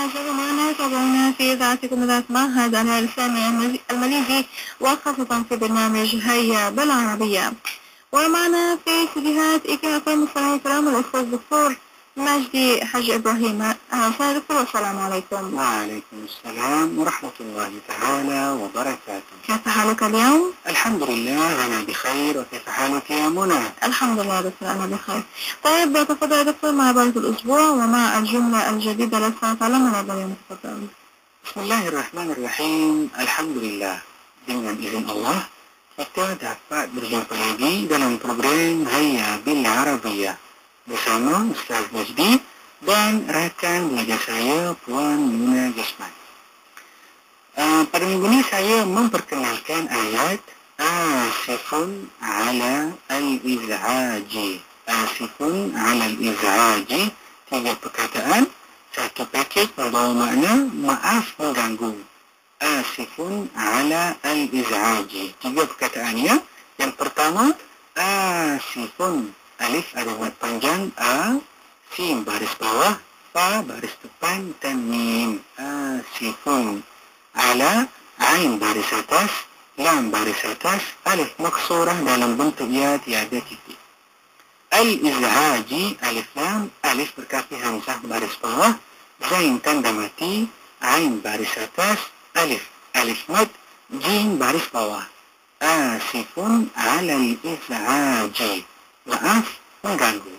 تواصلوا معنا، تابعونا في إذاعتكم إذاعة معهد الإسلامي الماليزي، وخاصة في برنامج هيا بالعربية. ومعنا في استديوهات إكافة مستمعي الكرام الأستاذ الدكتور مجدي حج إبراهيم. أهلا دكتور، والسلام عليكم. وعليكم السلام ورحمة الله تعالى وبركاته. كيف حالك اليوم؟ الحمد لله أنا بخير، وكيف حالك يا منى؟ الحمد لله دكتور أنا بخير. طيب تفضل يا دكتور مع بارة الأسبوع ومع الجملة الجديدة التي سنتعلمها اليوم. تفضل. بسم الله الرحمن الرحيم. الحمد لله, dengan izin Allah kita dapat berjumpa lagi dalam program Haya Bil Arabiyah bersama Ustaz Majdi dan rakan belajar saya Puan Muna Jasman. Pada minggu ini saya memperkenalkan ayat Asifun ala al-iz'aji. Asifun ala al-iz'aji, 3 perkataan, satu pakej membawa makna maaf mengganggu. Asifun ala al-iz'aji, 3 perkataannya. Yang pertama, asifun, alif ada mad panjang a, sim baris bawah, fa baris depan, dan mim. Asifun ala, ain baris atas, lam baris atas, alif maksurah dalam bentuk ya tiada titik. Al-iz'aji, alif lam, alif berkaki hamzah baris bawah, zain tanda mati, ain baris atas, alif mad, jim baris bawah. Asifun ala al-iz'aji, maaf mengganggu.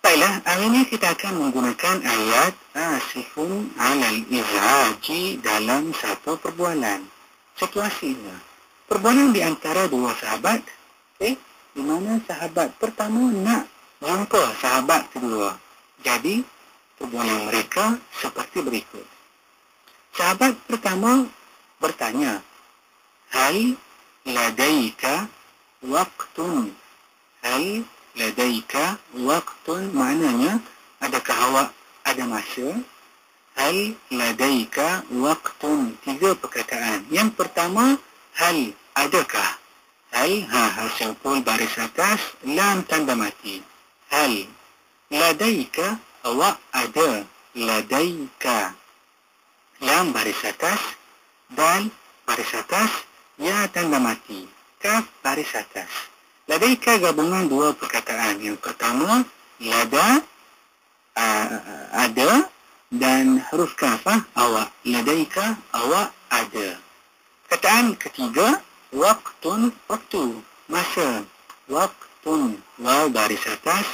Baiklah, hari ini kita akan menggunakan ayat asifun ala al-iz'aji dalam satu perbualan. Situasinya, perbualan di antara 2 sahabat, di mana sahabat pertama nak jumpa sahabat kedua. Jadi, perbualan mereka seperti berikut. Sahabat pertama bertanya, hal ladaika waqtun? Hal ladaika waqtun maknanya, adakah awak ada masa? Hal ladaika waqtun, 3 perkataan. Yang pertama, hal, adakah? Hal, harf syaful baris atas, lam tanda mati. Hal ladaika, awak ada. Ladaika, lam baris atas, dal baris atas, ya tanda mati, kaf baris atas. Ladaika gabungan 2 perkataan. Yang pertama, lada, ada, dan huruf kafah, awak. Ladaika, awak ada. Perkataan ketiga, waqtun, waktu, masa. Waqtun, waw baris atas,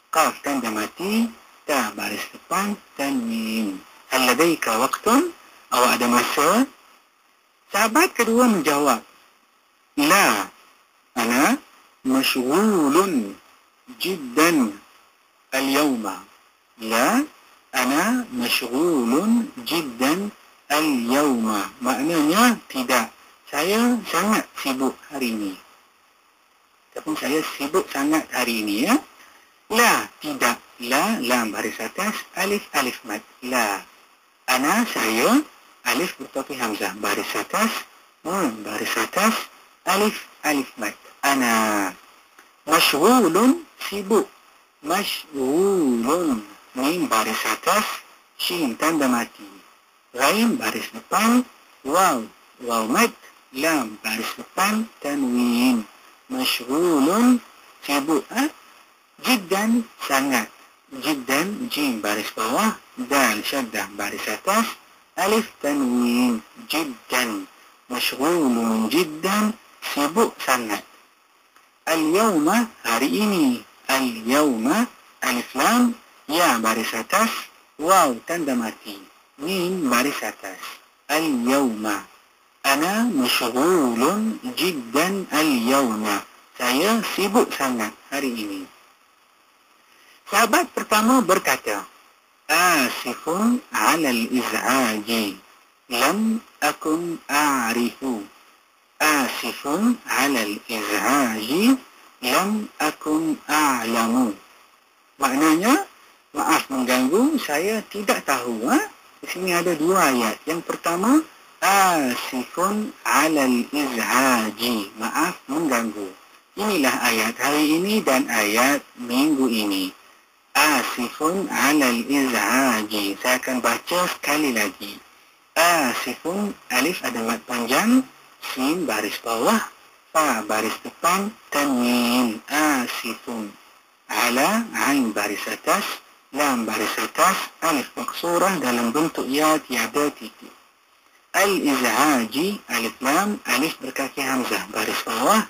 qaf tanda mati, ta baris depan, dan mim. Hal ladaika waqtun, awak ada masa? Sahabat kedua menjawab, la, ana مشغول جدا اليوم. لا, أنا مشغول جدا اليوم. Maknanya tidak, saya sangat sibuk hari ini. Ataupun saya sibuk sangat hari ini, ya. La, tidak. La, lam baris atas, alif mad. La, ana, saya, alif bertopi hamzah baris atas, nun baris atas, alif mad. Ana. Masyghulun, sibuk. Masyghulun, mim baris atas, shin tanda mati, ghain baris depan, waw mad, lam baris depan, tanwin. Masyghulun, sibuk. Jiddan, sangat. Jiddan, jim baris bawah, dal syaddah baris atas, alif tanwin. Jiddan, masyghulun jiddan, sibuk sangat. Al-yawma, hari ini. Al-yawma, alif lam, ya baris atas, waw tanda mati, mim baris atas. Al-yawma, ana masyghulun jiddan al-yawma, saya sibuk sangat hari ini. Sahabat pertama berkata, asifun ala al-iz'aji, lam akun a'rifu. Asifun ala al-iz'aji, lam akun a'lamu. Maknanya, maaf mengganggu, saya tidak tahu. Di sini ada 2 ayat. Yang pertama, asifun ala al-iz'aji, maaf mengganggu. Inilah ayat hari ini dan ayat minggu ini. Asifun alal iz'aji. Saya akan baca sekali lagi. Asifun, alif ada mad panjang, sin baris bawah, fa baris depan, tanwin. Asifun. Ala, ain baris atas, lam baris atas, alif maksurah dalam bentuk ya tiada titik. Al-iz'aji, alif lam, alif berkaki hamzah baris bawah,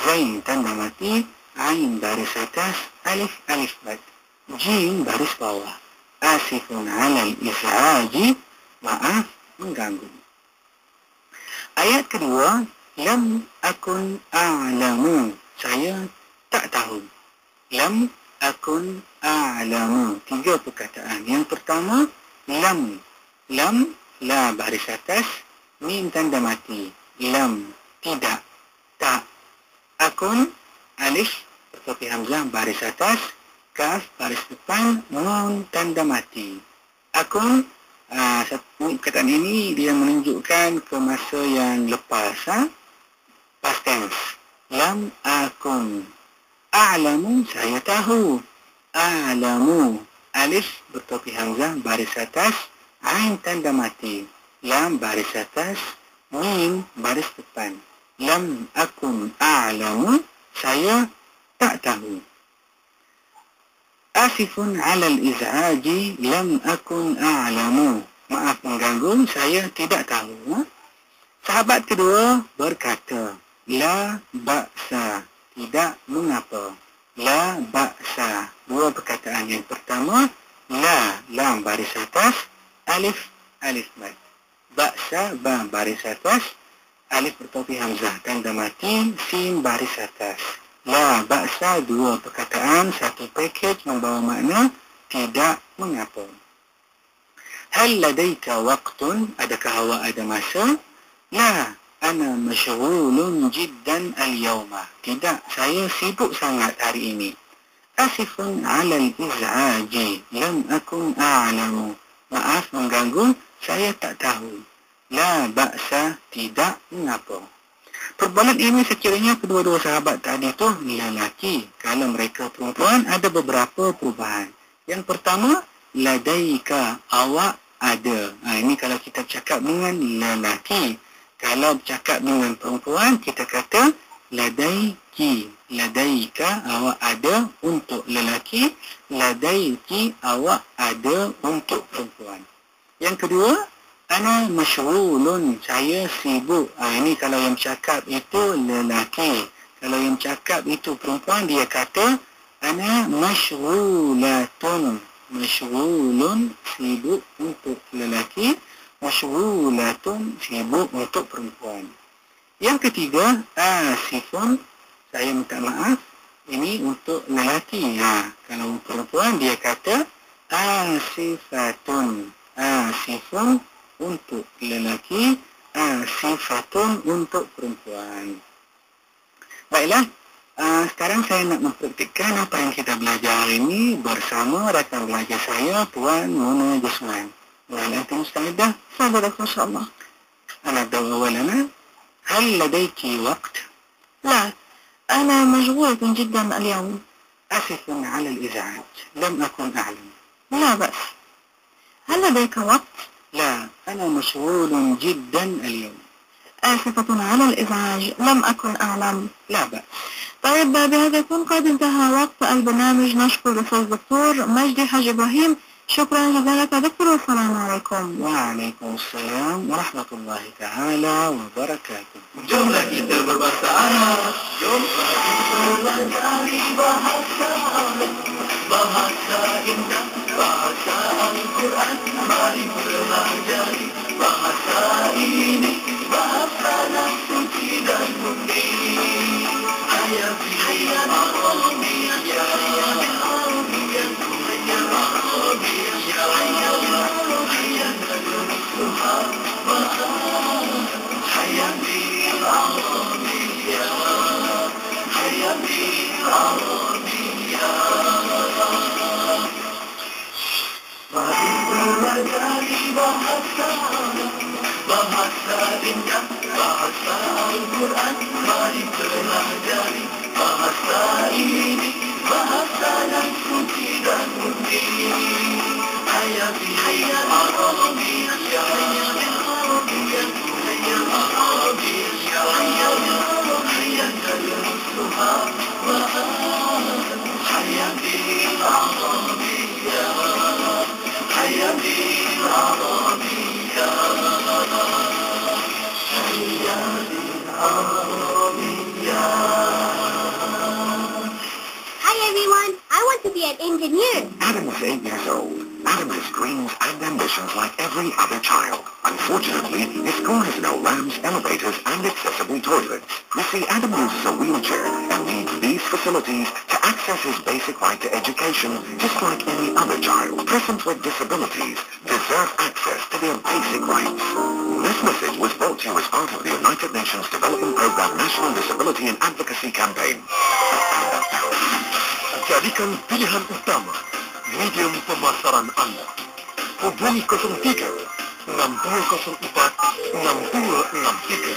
zain tanda mati, ain baris atas, alif alif mad, jim baris bawah. Asifun alal iz'aji, maaf mengganggu. Ayat kedua, lam akun a'lamu, saya tak tahu. Lam akun a'lamu, 3 perkataan. Yang pertama, lam. Lam, la baris atas, mim tanda mati. Lam, tidak, tak. Akun, alif bertopi hamzah baris atas, kaf baris depan, nun tanda mati. Akun, perkataan ini dia menunjukkan ke masa yang lepas, past tense. Lam akun. A'lamu, saya tahu. A'lamu, alif bertopi hamzah baris atas, ain tanda mati. Lam baris atas, mim baris depan. Lam akun a'lamu, saya tak tahu. Asifun alal iz'aji, lam akun a'lamu. Maaf mengganggu, saya tidak tahu. Sahabat kedua berkata, la ba'sa, tidak mengapa. La ba'sa, 2 perkataan. Yang pertama, la, lam baris atas, alif, alif mad. Ba'sa, ba baris atas, alif bertopi hamzah tanda mati, sin baris atas. La ba'sa, 2 perkataan, 1 package membawa makna tidak mengapa. Hal ladaika waqtun, adakah awak ada masa? La, ana masyghulun jiddan al-yawma. Tidak, saya sibuk sangat hari ini. Asifun alal iz'aji, lam akun a'lamu. Maaf mengganggu, saya tak tahu. La ba'sa, tidak mengapa. Perbualan ini sekiranya kedua-dua sahabat tadi tu lelaki. Kalau mereka perempuan, ada beberapa perubahan. Yang pertama, ladaika, awak ada. Ini kalau kita cakap dengan lelaki. Kalau bercakap dengan perempuan, kita kata ladaiki. Ladaika, awak ada untuk lelaki. Ladaiki, awak ada untuk perempuan. Yang kedua, ana masyghulun, saya sibuk. Ini kalau yang bercakap itu lelaki. Kalau yang bercakap itu perempuan, dia kata ana masyghulatun. Masyghulun, sibuk untuk lelaki. Masyghulatun, sibuk untuk perempuan. Yang ketiga, asifun, saya minta maaf, ini untuk lelaki. Kalau perempuan dia kata asifatun. Asifun untuk lelaki, asifatun untuk perempuan. Baiklah, sekarang saya nak mempraktikkan apa yang kita belajar hari ini bersama rakan belajar saya, Puan Mona Jusman. وهل أنت مستعدة؟ تفضل إن شاء الله. أنا أبدأ أولا. هل لديك وقت؟ لا، أنا مشغولة جدا اليوم. آسف على الإزعاج، لم أكن أعلم. لا بأس. هل لديك وقت؟ لا، أنا مشغول جدا اليوم. آسفة على الإزعاج، لم أكن أعلم. لا بأس. طيب، بهذا يكون قد انتهى وقت البرنامج. نشكر الأستاذ الدكتور مجدي حاج إبراهيم. شكرا جزيلا لك دكتور، والسلام عليكم. وعليكم السلام ورحمة الله تعالى وبركاته. Jomlah kita berbahasa Arab. Jomlah kita belajar bahasa Arab. Bahasa indah, bahasa Al-Quran. Mari pelajari bahasa ini. Bahasa yang suci dan mulia. Hayat hayat Arabiyah, ya hayat Arabiyah, hayat Arabiyah, ya hayat Arabiyah, nadrusuha ma'an. Hayat Arabiyah, hayat Arabiyah. Mari pelajari bahasa Arab. Bahasa indah, bahasa Al-Quran. Mari pelajari bahasa ini. bahasa dan suci dan murni. Hayya bil Arabiyyah, hayya bil Arabiyyah, hayya bil Arabiyyah, hayya bil Arabiyyah, tadrusuha wa hayya bil Arabiyyah, hayya bil Arabiyyah, hayya bil Arabiyyah. Hi everyone, I want to be an engineer. Adam is 8 years old. Adam has dreams and ambitions like every other child. Unfortunately, his school has no ramps, elevators, and accessible toilets. You see, Adam uses a wheelchair and needs these facilities to access his basic right to education, just like any other child. Persons with disabilities deserve access to their basic rights. This message was brought to you as part of the United Nations Development Programme National Disability and Advocacy Campaign. Jadikan pilihan utama medium pemasaran Anda. Hubungi 03 6004 6063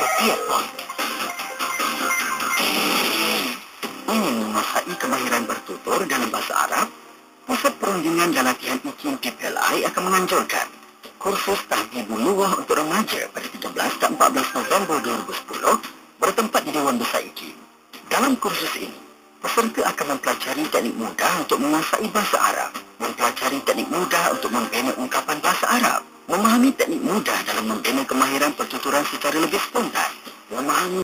setiap hari. Ingin menguasai kemahiran bertutur dalam bahasa Arab? Pusat Perundingan dan Latihan Iklim PPLI akan menganjurkan kursus Tahdzib Lughah untuk remaja pada 13 dan 14 November 2010 bertempat di Dewan Besar Iklim. Dalam kursus ini, peserta akan mempelajari teknik mudah untuk menguasai bahasa Arab, mempelajari teknik mudah untuk membina ungkapan bahasa Arab, memahami teknik mudah dalam membina kemahiran pertuturan secara lebih spontan, memahami